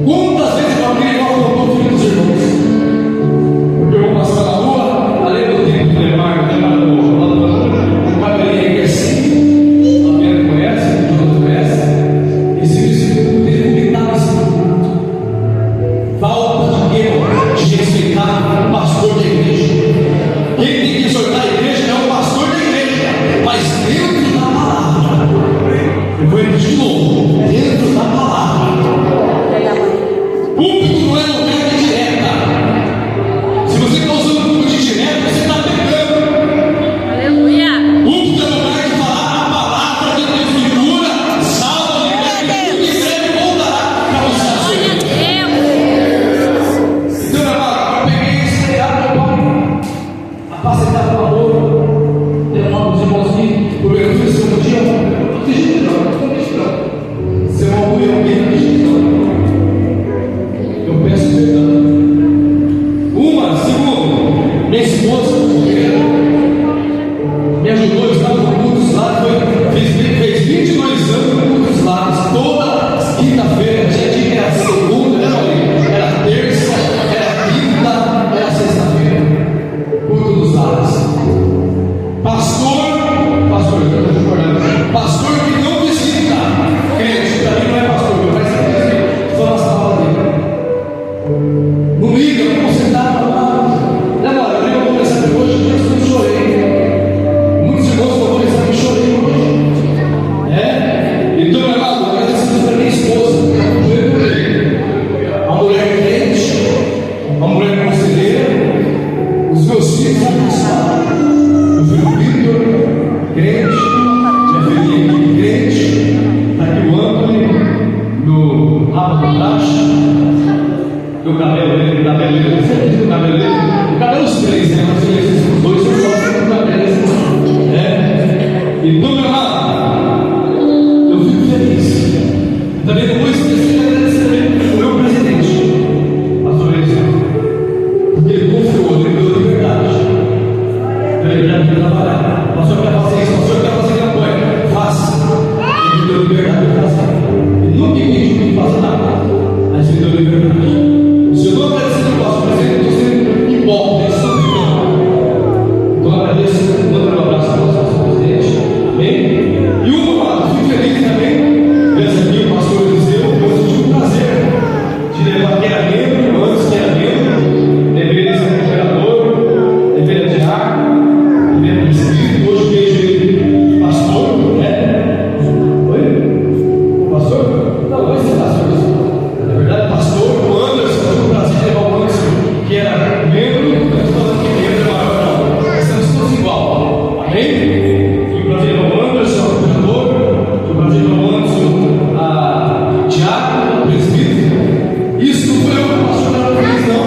Quantas vezes eu abri e falei, filho dos irmãos? Não liga, vamos sentar para lá. E agora, eu vou começar de hoje, eu chorei. Muitos irmãos vão começar que chorei hoje. Então, meu amado, eu agradeço para minha esposa, a mulher crente, a mulher conselheira, os meus filhos abençoados. Meu filho Victor, crente, minha filha crente, está aqui o Anthony, no rabo do braço. O cabelo dele, o cabelo os três, né? Mas esses dois eu gosto do cabelo, né? E do meu lado, eu fico feliz. Também depois preciso agradecer também o meu presidente, pastor Edson, porque ele confiou, ele me deu liberdade. Deu liberdade de trabalhar. Pastor, quer fazer isso, pastor, quer fazer campanha? Faça. Ele me deu liberdade de fazer. Ele nunca impediu de fazer nada, mas ele me deu liberdade. Se eu estou agradecendo o nosso presidente, eu estou sendo hipócrita, então agradeço, dando um abraço para o nosso presidente, amém? E fico feliz também, pensa aqui o pastor Eliseu, eu tive um prazer de levar quem era membro, antes que era membro, deveria ser vereador, deveria diácono, deveria presbítero, hoje vejo ele de pastor, né? Oi? Pastor? Não, vai ser pastor, na verdade, pastor, o Anderson. Que era membro, nós estamos aqui membro maior, não, estamos todos igual, amém? E o prazer é o Anderson, o vereador, o prazer é o Anderson, a diácono, o presbítero. Isso não foi eu que o pastor não fez, não.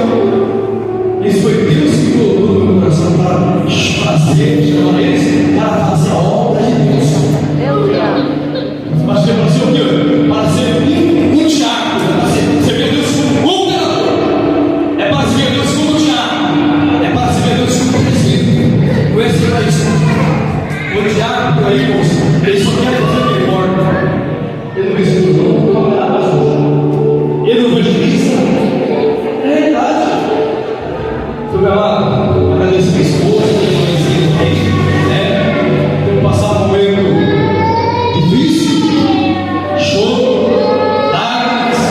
Isso foi Deus que colocou no meu coração para fazer, chamar eles para fazer a obra de Deus. Mas você para ser o quê? Para ser um diácono, para ser Deus como governador. É para ser Deus como diácono, é para ser Deus como presbítero. Não é assim para isso. O diácono aí, moço, ele só quer fazer o que importa. Ele não precisa não trabalhar mais hoje. Ele não evangeliza. É verdade. Então, meu amado, agradeço a minha esposa, que eu conheci aqui, né? Tenho passado um momento difícil, choro, lágrimas,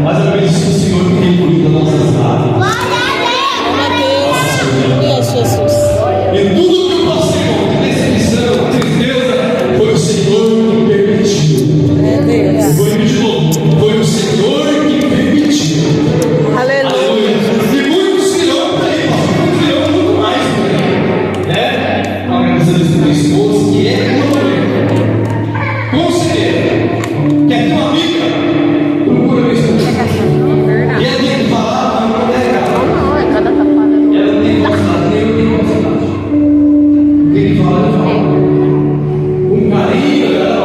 mas eu agradeço ao Senhor que tem cuidado das nossas lágrimas. Jesus. E tudo que eu passei, decepção, tristeza, foi o Senhor que permitiu. Foi de novo, foi o Senhor que permitiu. Aleluia. E muitos virão para aí, muitos virão muito mais para aí, né? Agradecendo a minha esposa, que é uma mulher conselheira, que é tua amiga, procura minha esposa. E ela tem que falar, mas não é legal. Ela não tem velocidade, nem eu tenho velocidade. Tem que falar, ela fala. Com carinho, ela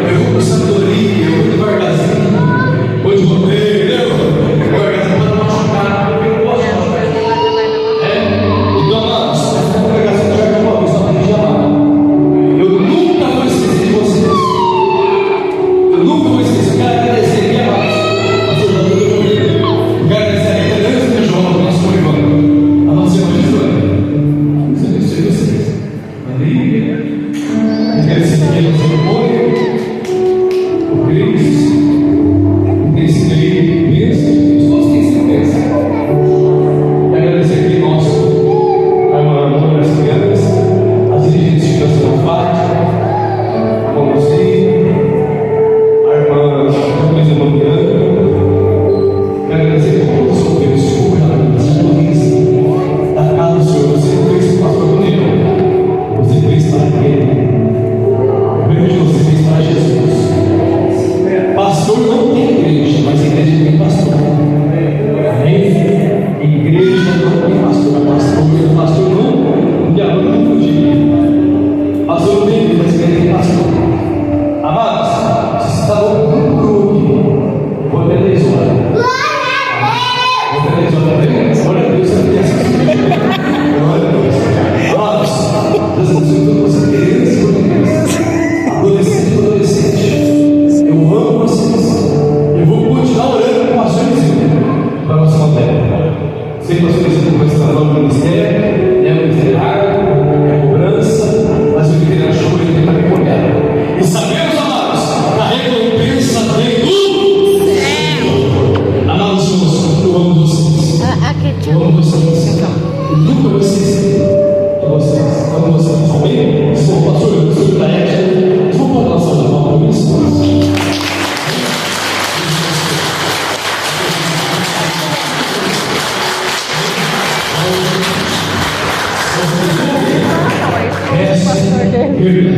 eu vou com sabedoria, eu vou devagarzinho, vou de rodeio, devagarzinho para não machucar, porque eu não posso machucar. Então, amados, essa congregação já é uma vez, só para a gente amar. Eu nunca vou esquecer de vocês. Eu nunca vou esquecer. Eu quero agradecer aqui, amados. Eu quero agradecer aqui a Deus e a João, o nosso Ivan, a nossa irmã Gislane. Deus abençoe vocês. Maria, agradecer aqui a nossa irmã, o Cris, o Príncipe aí, mesmo, todos que se pensam. E agradecer aqui nosso, a irmã das crianças, as dirigentes de Nação Fátima, a irmã Lucinha, a irmã Luísa Mandiana. Quero agradecer a todos os solteiros, Senhor, da casa do Senhor. Você não fez pastor comigo, você fez para ele. O prêmio de você fez para Jesus. Pastor não tem igreja, mas a igreja tem pastor. Amém? Igreja não tem pastor. Pastor não, minha mãe não podia. Pastor não tem igreja, mas a igreja tem pastor. Amados, vocês estavam no grupo. Vou até 10 horas. Vou até 10 horas. Glória a Deus, você tem essa glória a Deus. Amados, Deus abençoe todos vocês, crianças e adolescente. Eu amo vocês. Eu vou continuar orando com o pastor Eliseu para a nossa matéria. Sei que pastor Eliseu vai estar no ministério, é o ministério, é a cobrança, mas o que ele achou ele tem para me. E sabemos, amados, a recompensa vem do céu. verdade.